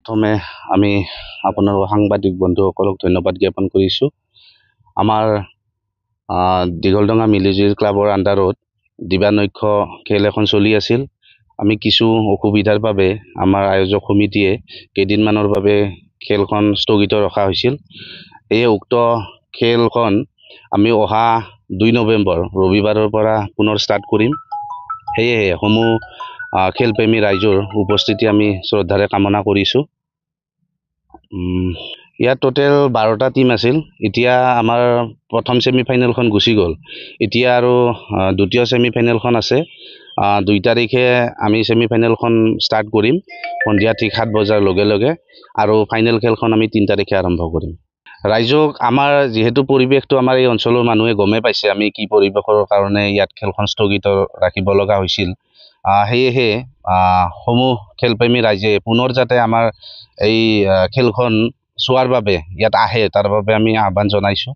প্ৰথমে আমি আপোনাৰ সাংবাদিক বন্ধুসকলক ধন্যবাদ জ্ঞাপন কৰিছোঁ। আমাৰ দীঘলডঙা মিলিজুলি ক্লাবৰ আণ্ডাৰত দিবানৈক্ষ খেল এখন চলি আছিল। আমি কিছু অসুবিধাৰ বাবে আমাৰ আয়োজক সমিতিয়ে কেইদিনমানৰ বাবে খেলখন স্থগিত ৰখা হৈছিল। এই উক্ত খেলখন আমি অহা 2 নৱেম্বৰ ৰবিবাৰৰ পৰা পুনৰ ষ্টাৰ্ট কৰিম। সেয়েহে সমূহ খেলপ্ৰেমী ৰাইজৰ উপস্থিতি আমি শ্ৰদ্ধাৰে কামনা কৰিছোঁ। ইয়াত টোটেল 12টা টিম আছিল। এতিয়া আমাৰ প্ৰথম ছেমিফাইনেলখন গুচি গ'ল। এতিয়া আৰু দ্বিতীয় ছেমিফাইনেলখন আছে। 2 তাৰিখে আমি ছেমিফাইনেলখন ষ্টাৰ্ট কৰিম সন্ধিয়া ঠিক 7 বজাৰ লগে লগে, আৰু ফাইনেল খেলখন আমি 3 তাৰিখে আৰম্ভ কৰিম। ৰাইজক আমাৰ যিহেতু পৰিৱেশটো আমাৰ এই অঞ্চলৰ মানুহে গমেই পাইছে আমি কি পৰিৱেশৰ কাৰণে ইয়াত খেলখন স্থগিত ৰাখিব লগা হৈছিল। সেয়েহে সমূহ খেলপ্ৰেমী ৰাইজে পুনৰ যাতে আমাৰ এই খেলখন চোৱাৰ বাবে ইয়াত আহে, তাৰ বাবে আমি আহ্বান জনাইছোঁ।